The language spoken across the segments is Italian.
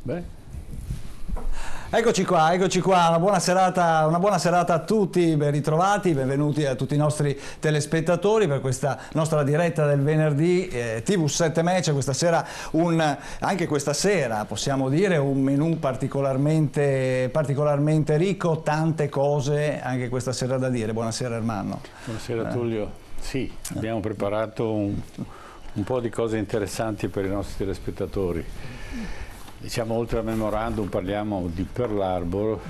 Beh. Eccoci qua, una buona serata a tutti, ben ritrovati, benvenuti a tutti i nostri telespettatori per questa nostra diretta del venerdì TV7 Match. Questa sera, anche questa sera possiamo dire, un menù particolarmente ricco, tante cose anche questa sera da dire. Buonasera Ermanno. Buonasera Tullio. Sì, abbiamo preparato un po' di cose interessanti per i nostri telespettatori. Diciamo, oltre al memorandum parliamo di Pearl Harbor,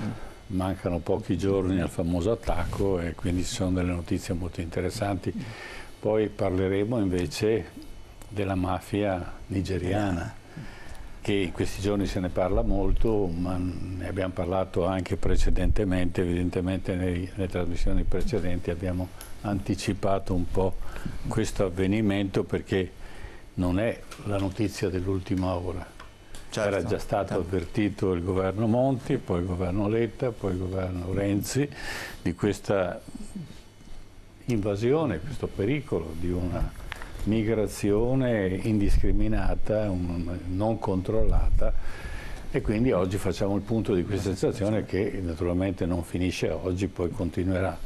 mancano pochi giorni al famoso attacco e quindi ci sono delle notizie molto interessanti. Poi parleremo invece della mafia nigeriana, che in questi giorni se ne parla molto, ma ne abbiamo parlato anche precedentemente. Evidentemente nelle trasmissioni precedenti abbiamo anticipato un po' questo avvenimento, perché non è la notizia dell'ultima ora. Certo, era già stato avvertito il governo Monti, poi il governo Letta, poi il governo Renzi di questa invasione, questo pericolo di una migrazione indiscriminata, non controllata, e quindi oggi facciamo il punto di questa situazione che naturalmente non finisce oggi, poi continuerà.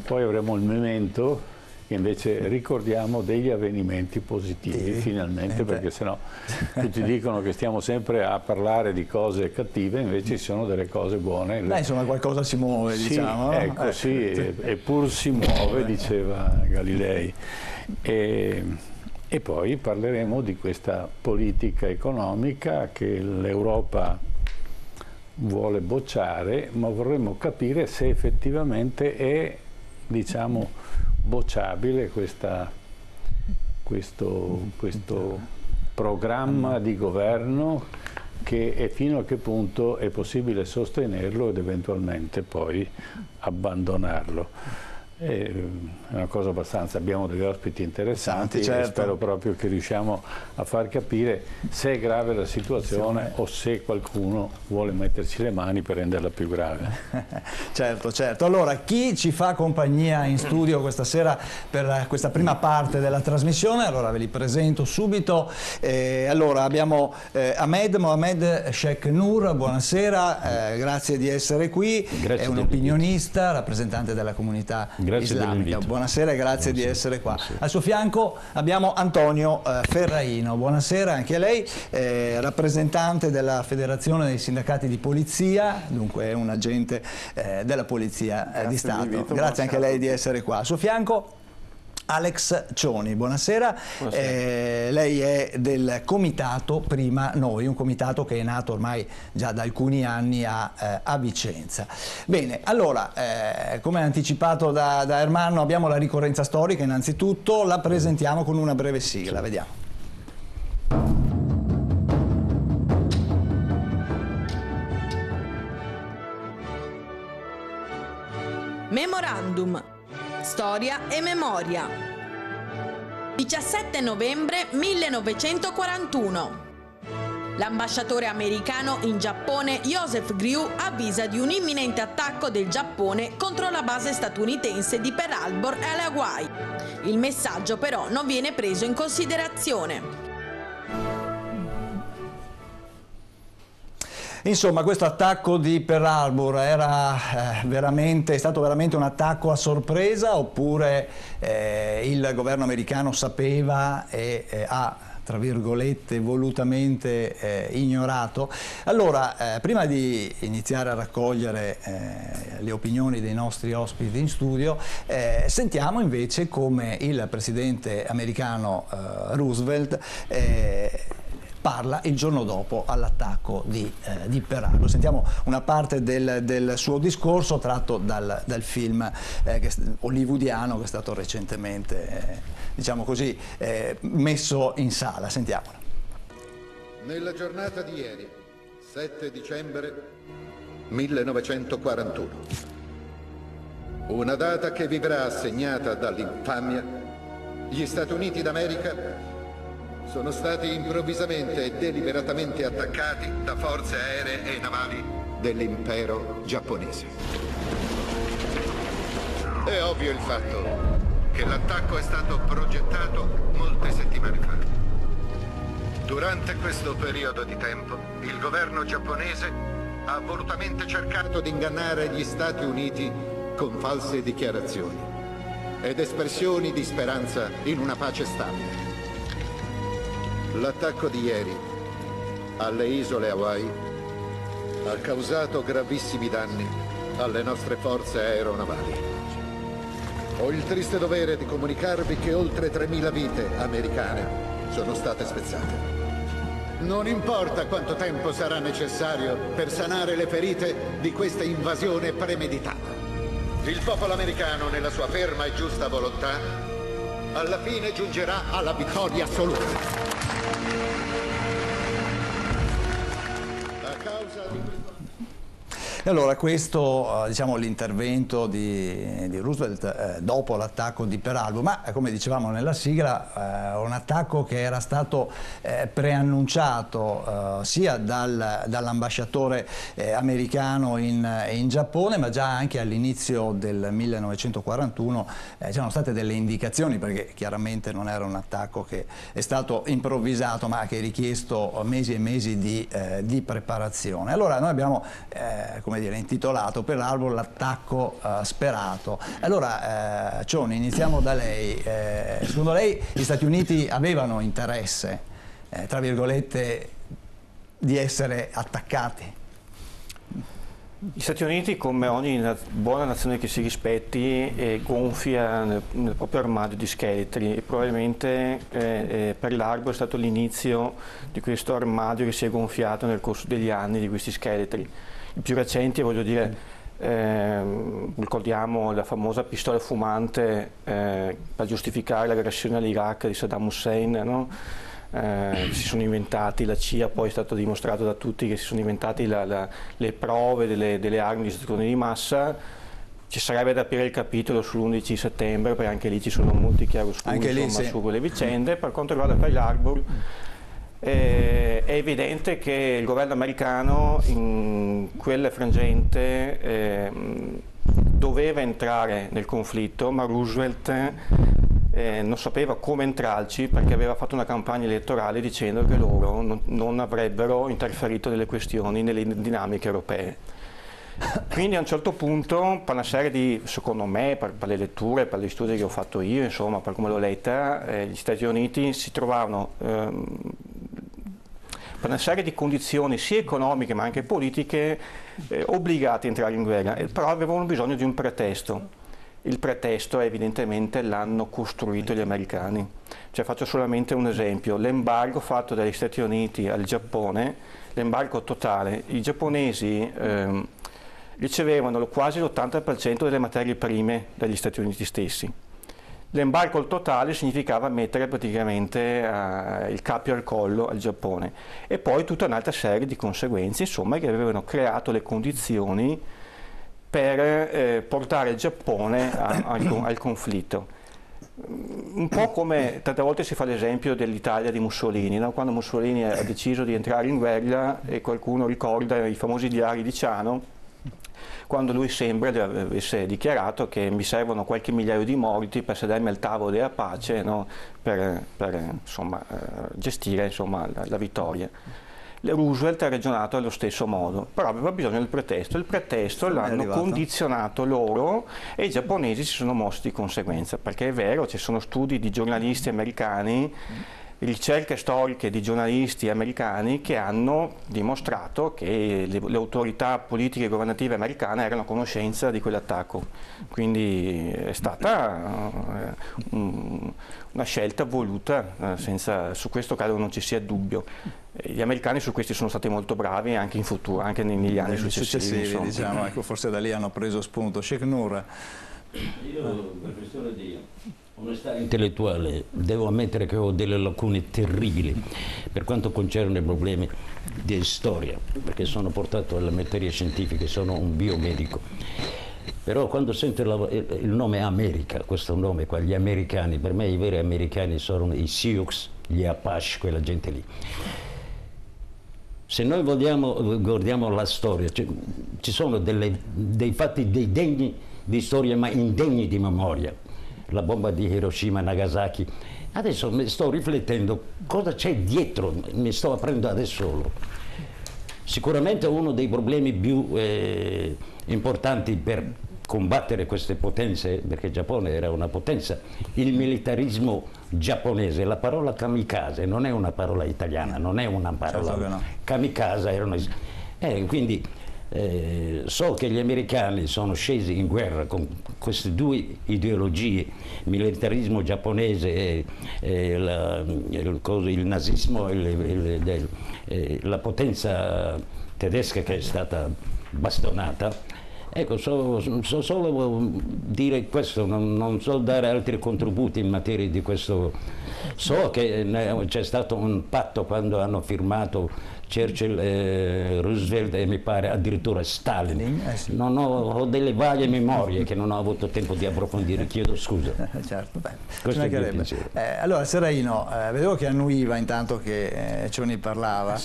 Poi avremo il memento, che invece ricordiamo degli avvenimenti positivi, finalmente, perché sennò tutti dicono che stiamo sempre a parlare di cose cattive, invece ci sono delle cose buone. Insomma, qualcosa si muove, sì, diciamo. Ecco, sì, eppur si muove, diceva Galilei. E poi parleremo di questa politica economica che l'Europa vuole bocciare, ma vorremmo capire se effettivamente è, diciamo, bocciabile questo programma di governo, e fino a che punto è possibile sostenerlo ed eventualmente poi abbandonarlo. È una cosa abbastanza, abbiamo degli ospiti interessanti, certo. E spero proprio che riusciamo a far capire se è grave la situazione o se qualcuno vuole metterci le mani per renderla più grave. Certo, certo. Allora, chi ci fa compagnia in studio questa sera per questa prima parte della trasmissione? Allora ve li presento subito. Allora abbiamo Mohamed Sheikh Noor, buonasera, grazie di essere qui. È un opinionista, rappresentante della comunità islamica. Buonasera e grazie di essere qua. Al suo fianco abbiamo Antonio Ferraino, buonasera anche a lei, rappresentante della Federazione dei Sindacati di Polizia, dunque è un agente della Polizia di Stato. Grazie anche a lei di essere qua. Al suo fianco Alex Cioni, buonasera. Lei è del comitato Prima Noi, un comitato che è nato ormai già da alcuni anni a Vicenza. Bene, allora, come anticipato da Ermanno, abbiamo la ricorrenza storica innanzitutto, la presentiamo con una breve sigla, vediamo. Memorandum. Storia e memoria. 17 novembre 1941. L'ambasciatore americano in Giappone Joseph Grew avvisa di un imminente attacco del Giappone contro la base statunitense di Pearl Harbor e alle Hawaii. Il messaggio però non viene preso in considerazione. Insomma, questo attacco di Pearl Harbor è stato veramente un attacco a sorpresa, oppure il governo americano sapeva e ha, tra virgolette, volutamente ignorato? Allora, prima di iniziare a raccogliere le opinioni dei nostri ospiti in studio, sentiamo invece come il presidente americano Roosevelt parla il giorno dopo all'attacco di Pearl. Sentiamo una parte del suo discorso tratto dal film hollywoodiano che è stato recentemente, diciamo così, messo in sala. Sentiamolo. Nella giornata di ieri, 7 dicembre 1941, una data che vivrà segnata dall'infamia, gli Stati Uniti d'America sono stati improvvisamente e deliberatamente attaccati da forze aeree e navali dell'impero giapponese. È ovvio il fatto che l'attacco è stato progettato molte settimane fa. Durante questo periodo di tempo, il governo giapponese ha volutamente cercato di ingannare gli Stati Uniti con false dichiarazioni ed espressioni di speranza in una pace stabile. L'attacco di ieri alle isole Hawaii ha causato gravissimi danni alle nostre forze aeronavali. Ho il triste dovere di comunicarvi che oltre 3.000 vite americane sono state spezzate. Non importa quanto tempo sarà necessario per sanare le ferite di questa invasione premeditata. Il popolo americano, nella sua ferma e giusta volontà, alla fine giungerà alla vittoria assoluta. E allora questo, diciamo, l'intervento di Roosevelt dopo l'attacco di Pearl Harbor, ma come dicevamo nella sigla, un attacco che era stato preannunciato sia dall'ambasciatore americano in Giappone, ma già anche all'inizio del 1941 c'erano state delle indicazioni, perché chiaramente non era un attacco che è stato improvvisato, ma che ha richiesto mesi e mesi di preparazione. Allora noi abbiamo come dire, intitolato Pearl Harbor l'attacco sperato. Allora, John, iniziamo da lei. Secondo lei gli Stati Uniti avevano interesse, tra virgolette, di essere attaccati? Gli Stati Uniti, come ogni buona nazione che si rispetti, gonfia nel proprio armadio di scheletri, e probabilmente Pearl Harbor è stato l'inizio di questo armadio che si è gonfiato nel corso degli anni di questi scheletri. I più recenti, voglio dire, ricordiamo la famosa pistola fumante per giustificare l'aggressione all'Iraq di Saddam Hussein, no? Si sono inventati, la CIA poi è stato dimostrato da tutti che si sono inventati le prove delle armi di distruzione di massa. Ci sarebbe da aprire il capitolo sull'11 settembre, perché anche lì ci sono molti chiaroscuri su quelle vicende. Per quanto riguarda Pearl Harbor, è evidente che il governo americano in quel frangente doveva entrare nel conflitto, ma Roosevelt non sapeva come entrarci, perché aveva fatto una campagna elettorale dicendo che loro non avrebbero interferito nelle questioni, nelle dinamiche europee. Quindi a un certo punto, per una serie di, secondo me, per le letture, per gli studi che ho fatto io, insomma, per come l'ho letta, gli Stati Uniti si trovavano per una serie di condizioni sia economiche ma anche politiche obbligati a entrare in guerra, però avevano bisogno di un pretesto. Il pretesto evidentemente l'hanno costruito gli americani. Cioè, faccio solamente un esempio: l'embargo fatto dagli Stati Uniti al Giappone, l'embargo totale. I giapponesi ricevevano quasi l'80% delle materie prime dagli Stati Uniti stessi. L'embargo totale significava mettere praticamente il cappio al collo al Giappone, e poi tutta un'altra serie di conseguenze, insomma, che avevano creato le condizioni per portare il Giappone al conflitto. Un po' come tante volte si fa l'esempio dell'Italia di Mussolini, no? Quando Mussolini ha deciso di entrare in guerra, e qualcuno ricorda i famosi diari di Ciano, quando lui sembra avesse dichiarato che mi servono qualche migliaio di morti per sedermi al tavolo della pace, no? per insomma, gestire, insomma, la vittoria. Roosevelt ha ragionato allo stesso modo, però aveva bisogno del pretesto. Il pretesto l'hanno condizionato loro, e i giapponesi si sono mossi di conseguenza, perché è vero, ci sono studi di giornalisti americani, ricerche storiche di giornalisti americani che hanno dimostrato che le autorità politiche e governative americane erano a conoscenza di quell'attacco. Quindi è stata una scelta voluta, su questo credo non ci sia dubbio. Gli americani su questi sono stati molto bravi anche in futuro, anche negli anni successivi. Diciamo, ecco, forse da lì hanno preso spunto. Sheikh Nur. Io, per questione di onestà intellettuale, devo ammettere che ho delle lacune terribili per quanto concerne i problemi di storia, perché sono portato alle materie scientifiche, sono un biomedico. Però quando sento il nome America, questo nome qua, gli americani, per me i veri americani sono i Sioux, gli Apache, quella gente lì. Se noi guardiamo la storia, ci sono dei fatti degni di storia ma indegni di memoria. La bomba di Hiroshima e Nagasaki Adesso mi sto riflettendo cosa c'è dietro, mi sto aprendo adesso. Sicuramente uno dei problemi più importanti per combattere queste potenze, perché il Giappone era una potenza, il militarismo giapponese. La parola kamikaze non è una parola italiana, non è una parola, certo che no. Kamikaze erano, quindi so che gli americani sono scesi in guerra con queste due ideologie, militarismo giapponese e il nazismo e la potenza tedesca che è stata bastonata. Ecco, so solo dire questo, non so dare altri contributi in materia di questo. So che c'è stato un patto quando hanno firmato Churchill, Roosevelt e mi pare addirittura Stalin. Sì. Ho delle vaghe memorie che non ho avuto tempo di approfondire, chiedo scusa. Certo, beh, Questo è il mio pensiero. allora Serraino, vedevo che annuiva intanto che Cioni parlava.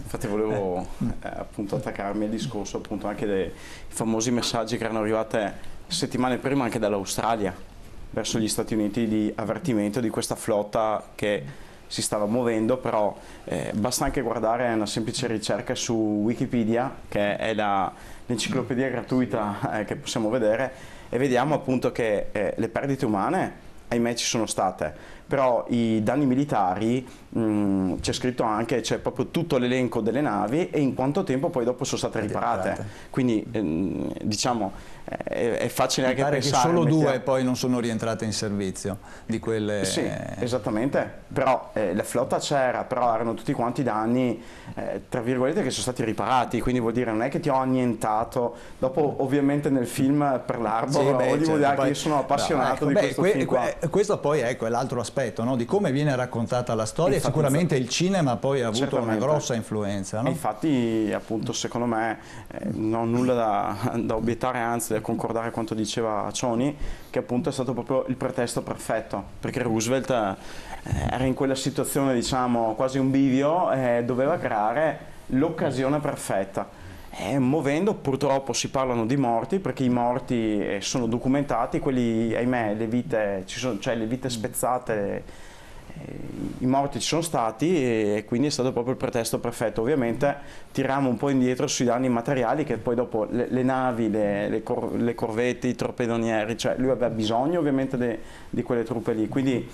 Infatti volevo appunto attaccarmi al discorso appunto anche dei famosi messaggi che erano arrivate settimane prima anche dall'Australia verso gli Stati Uniti di avvertimento di questa flotta che si stava muovendo, però basta anche guardare una semplice ricerca su Wikipedia, che è l'enciclopedia gratuita che possiamo vedere, e vediamo appunto che le perdite umane ahimè ci sono state, però i danni militari c'è scritto anche, c'è proprio tutto l'elenco delle navi e in quanto tempo poi dopo sono state riparate, quindi diciamo è facile anche pensare. Che solo due poi non sono rientrate in servizio di quelle. Sì, esattamente, però la flotta c'era, però erano tutti quanti danni tra virgolette che sono stati riparati, quindi vuol dire non è che ti ho annientato. Dopo ovviamente nel film Per l'Arbor certo, io sono appassionato di questo film qua. Questo poi ecco, è l'altro aspetto, no? Di come viene raccontata la storia. Infatti, sicuramente il cinema poi ha avuto una grossa influenza, no? Infatti appunto secondo me non ho nulla da obiettare, anzi da concordare quanto diceva Cioni, che appunto è stato proprio il pretesto perfetto, perché Roosevelt era in quella situazione, diciamo, quasi un bivio, doveva creare l'occasione perfetta. Muovendo, purtroppo si parlano di morti, perché i morti sono documentati, quelli, ahimè, le vite, cioè le vite spezzate, i morti ci sono stati e quindi è stato proprio il pretesto perfetto. Ovviamente tiriamo un po' indietro sui danni materiali, che poi dopo le navi, le corvette, i torpedonieri, cioè lui aveva bisogno ovviamente di quelle truppe lì, quindi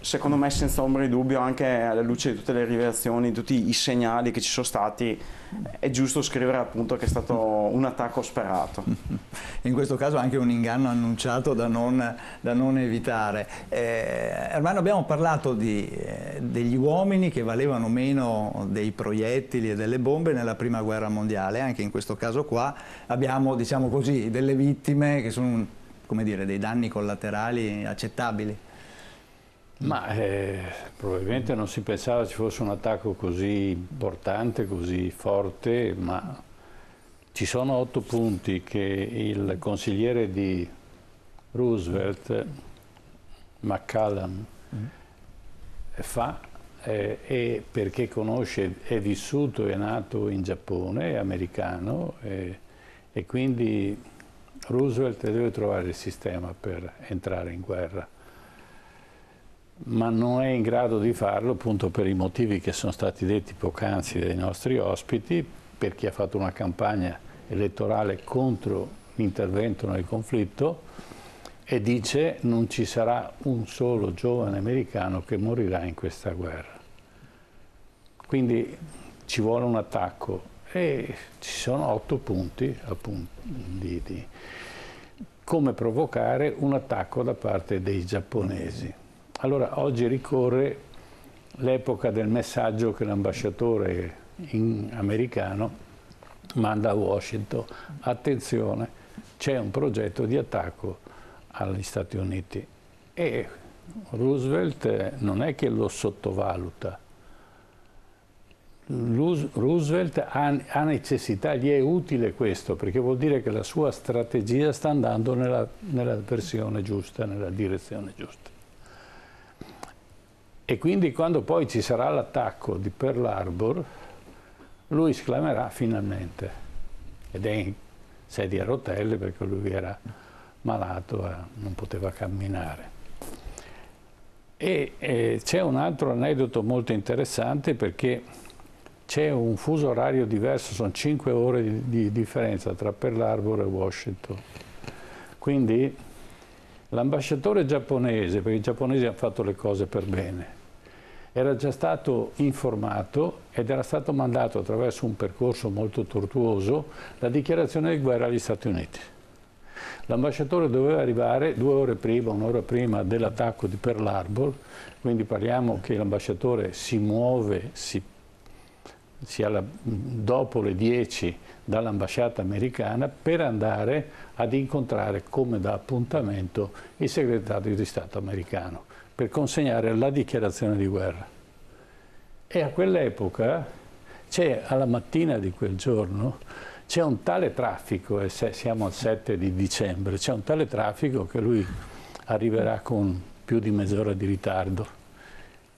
secondo me senza ombra di dubbio, anche alla luce di tutte le rivelazioni, tutti i segnali che ci sono stati, è giusto scrivere appunto che è stato un attacco sperato. In questo caso anche un inganno annunciato da non evitare. Ermano, abbiamo parlato degli uomini che valevano meno dei proiettili e delle bombe nella prima guerra mondiale. Anche in questo caso qua abbiamo, diciamo così, delle vittime che sono, come dire, dei danni collaterali accettabili. Ma probabilmente non si pensava ci fosse un attacco così importante, così forte, ma ci sono 8 punti che il consigliere di Roosevelt, McCallum, fa, e perché conosce, è vissuto, è nato in Giappone, è americano, e quindi Roosevelt deve trovare il sistema per entrare in guerra, ma non è in grado di farlo appunto per i motivi che sono stati detti poc'anzi dai nostri ospiti, perché ha fatto una campagna elettorale contro l'intervento nel conflitto e dice non ci sarà un solo giovane americano che morirà in questa guerra. Quindi ci vuole un attacco e ci sono 8 punti appunto di come provocare un attacco da parte dei giapponesi. Allora, oggi ricorre l'epoca del messaggio che l'ambasciatore americano manda a Washington. Attenzione, c'è un progetto di attacco agli Stati Uniti. E Roosevelt non è che lo sottovaluta. Roosevelt ha necessità, gli è utile questo, perché vuol dire che la sua strategia sta andando nella versione giusta, nella direzione giusta. E quindi quando poi ci sarà l'attacco di Pearl Harbor, lui esclamerà finalmente, ed è in sedia a rotelle perché lui era malato e non poteva camminare. E c'è un altro aneddoto molto interessante, perché c'è un fuso orario diverso, sono 5 ore di differenza tra Pearl Harbor e Washington. Quindi l'ambasciatore giapponese, perché i giapponesi hanno fatto le cose per bene, era già stato informato ed era stato mandato attraverso un percorso molto tortuoso la dichiarazione di guerra agli Stati Uniti. L'ambasciatore doveva arrivare 2 ore prima, 1 ora prima dell'attacco di Pearl Harbor, quindi parliamo che l'ambasciatore si muove, dopo le 10 dall'ambasciata americana per andare ad incontrare come da appuntamento il segretario di Stato americano per consegnare la dichiarazione di guerra. E a quell'epoca, alla mattina di quel giorno, c'è un tale traffico, e siamo al 7 di dicembre, c'è un tale traffico che lui arriverà con più di mezz'ora di ritardo.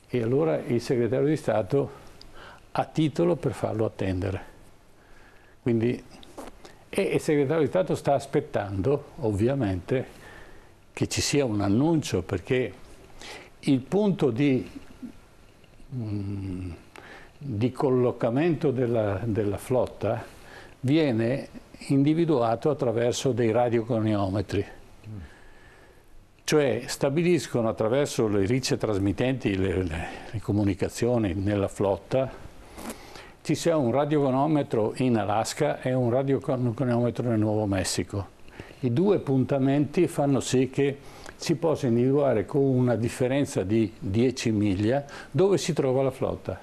E allora il segretario di Stato ha titolo per farlo attendere. Quindi, e il segretario di Stato sta aspettando, ovviamente, che ci sia un annuncio, perché il punto di collocamento della flotta viene individuato attraverso dei radiogoniometri, cioè stabiliscono attraverso le ricce trasmittenti, le comunicazioni nella flotta, ci sia un radiogonometro in Alaska e un radiogonometro nel Nuovo Messico. I 2 appuntamenti fanno sì che si possa individuare con una differenza di 10 miglia dove si trova la flotta.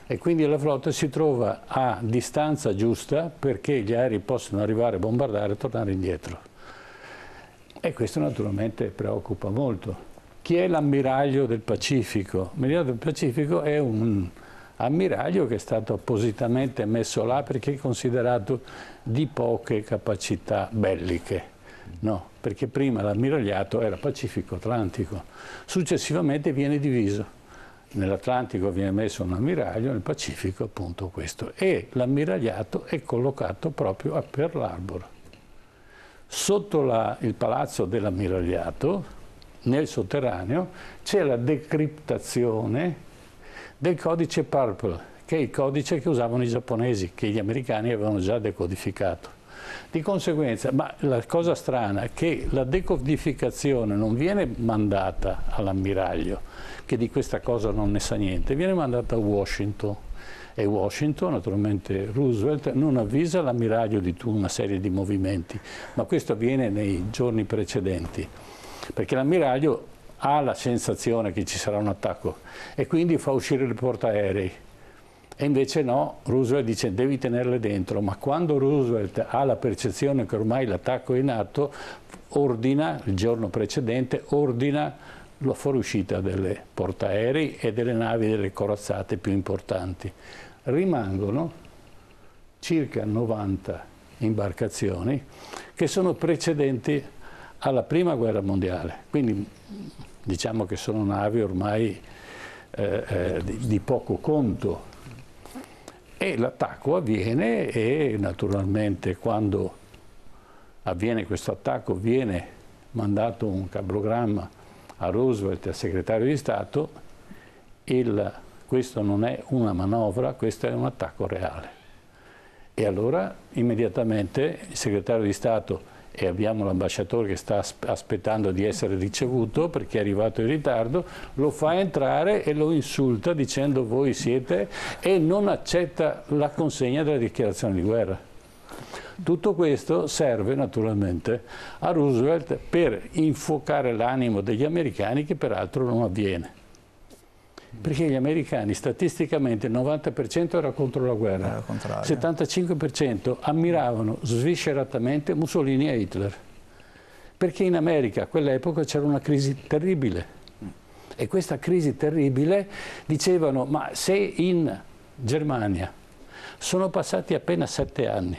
E quindi la flotta si trova a distanza giusta perché gli aerei possono arrivare a bombardare e tornare indietro. E questo naturalmente preoccupa molto. Chi è l'ammiraglio del Pacifico? L'ammiraglio del Pacifico è un ammiraglio che è stato appositamente messo là perché è considerato di poche capacità belliche. No, perché prima l'ammiragliato era Pacifico-Atlantico, successivamente viene diviso. Nell'Atlantico viene messo un ammiraglio, nel Pacifico appunto questo. E l'ammiragliato è collocato proprio a Pearl Harbor. Sotto il palazzo dell'ammiragliato, nel sotterraneo, c'è la decriptazione del codice Purple, che è il codice che usavano i giapponesi, che gli americani avevano già decodificato. Di conseguenza, ma la cosa strana è che la decodificazione non viene mandata all'ammiraglio, che di questa cosa non ne sa niente, viene mandata a Washington. E Washington, naturalmente Roosevelt, non avvisa l'ammiraglio di una serie di movimenti, ma questo avviene nei giorni precedenti, perché l'ammiraglio ha la sensazione che ci sarà un attacco e quindi fa uscire il portaerei. E invece no, Roosevelt dice devi tenerle dentro, ma quando Roosevelt ha la percezione che ormai l'attacco è in atto, ordina, il giorno precedente, ordina la fuoriuscita delle portaerei e delle navi delle corazzate più importanti. Rimangono circa 90 imbarcazioni che sono precedenti alla Prima Guerra Mondiale, quindi diciamo che sono navi ormai di poco conto. E l'attacco avviene e naturalmente quando avviene questo attacco viene mandato un cablogramma a Roosevelt e al segretario di Stato, questo non è una manovra, questo è un attacco reale. E allora immediatamente il segretario di Stato, e abbiamo l'ambasciatore che sta aspettando di essere ricevuto perché è arrivato in ritardo, lo fa entrare e lo insulta dicendo voi siete, e non accetta la consegna della dichiarazione di guerra. Tutto questo serve naturalmente a Roosevelt per infuocare l'animo degli americani, che peraltro non avviene. Perché gli americani statisticamente il 90% era contro la guerra, il 75% ammiravano svisceratamente Mussolini e Hitler. Perché in America a quell'epoca c'era una crisi terribile. E questa crisi terribile dicevano, ma se in Germania sono passati appena 7 anni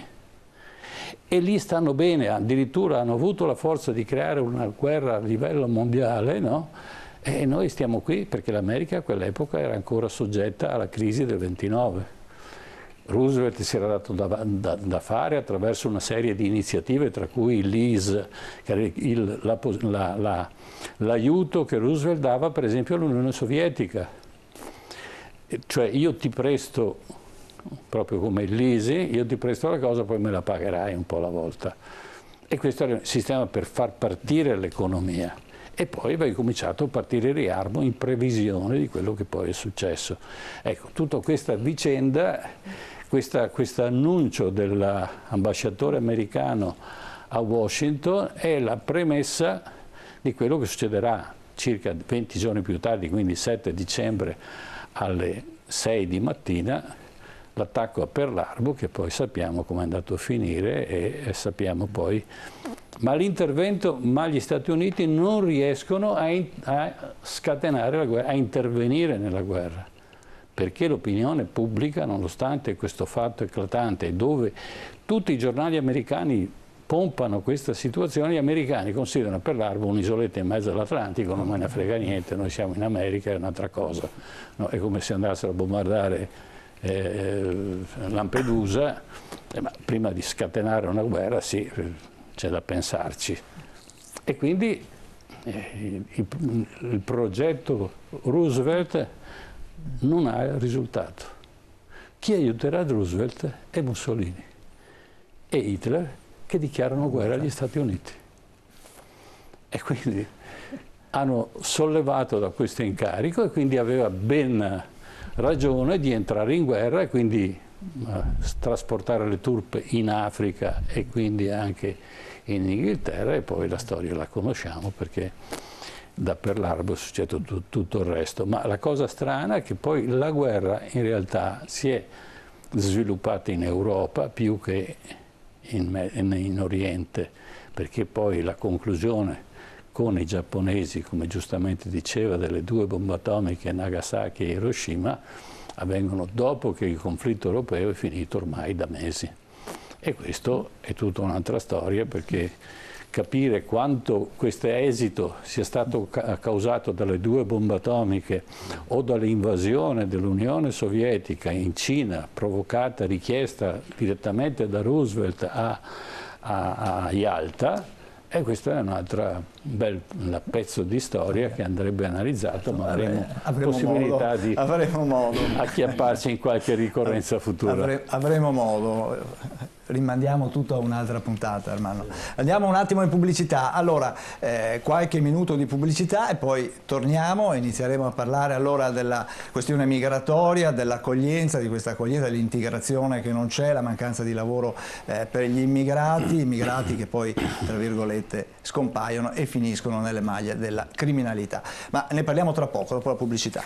e lì stanno bene, addirittura hanno avuto la forza di creare una guerra a livello mondiale, no? E noi stiamo qui perché l'America a quell'epoca era ancora soggetta alla crisi del 29. Roosevelt si era dato da fare attraverso una serie di iniziative, tra cui l'IS, l'aiuto che Roosevelt dava per esempio all'Unione Sovietica. Cioè io ti presto, proprio come l'ISI, io ti presto la cosa, poi me la pagherai un po' alla volta. E questo era il sistema per far partire l'economia. E poi aveva cominciato a partire il riarmo in previsione di quello che poi è successo. Ecco, tutta questa vicenda, questo annuncio dell'ambasciatore americano a Washington è la premessa di quello che succederà circa 20 giorni più tardi, quindi il 7 dicembre alle 6 di mattina, l'attacco a Pearl Harbor, che poi sappiamo come è andato a finire e sappiamo poi. Ma gli Stati Uniti non riescono a scatenare la guerra, a intervenire nella guerra, perché l'opinione pubblica, nonostante questo fatto eclatante, dove tutti i giornali americani pompano questa situazione, gli americani considerano Pearl Harbor un'isoletta in mezzo all'Atlantico, non me ne frega niente, noi siamo in America, è un'altra cosa. No, è come se andassero a bombardare Lampedusa, ma prima di scatenare una guerra sì, c'è da pensarci. E quindi il progetto Roosevelt non ha risultato. Chi aiuterà Roosevelt è Mussolini e Hitler, che dichiarano guerra agli Stati Uniti. E quindi hanno sollevato da questo incarico e quindi aveva ben ragione di entrare in guerra e quindi trasportare le truppe in Africa e quindi anche in Inghilterra, e poi la storia la conosciamo perché da Pearl Harbor succede tutto il resto. Ma la cosa strana è che poi la guerra in realtà si è sviluppata in Europa più che in Oriente, perché poi la conclusione con i giapponesi, come giustamente diceva, delle 2 bombe atomiche Nagasaki e Hiroshima, avvengono dopo che il conflitto europeo è finito ormai da mesi. E questo è tutta un'altra storia, perché capire quanto questo esito sia stato causato dalle 2 bombe atomiche o dall'invasione dell'Unione Sovietica in Cina, provocata, richiesta direttamente da Roosevelt a Yalta, e questo è un altro bel pezzo di storia che andrebbe analizzato, ma avremo possibilità di acchiapparci in qualche ricorrenza futura. Avremo modo. Rimandiamo tutto a un'altra puntata, Armando. Andiamo un attimo in pubblicità. Allora, qualche minuto di pubblicità e poi torniamo e inizieremo a parlare allora della questione migratoria, dell'accoglienza, di questa accoglienza, dell'integrazione che non c'è, la mancanza di lavoro per gli immigrati che poi, tra virgolette, scompaiono e finiscono nelle maglie della criminalità. Ma ne parliamo tra poco, dopo la pubblicità.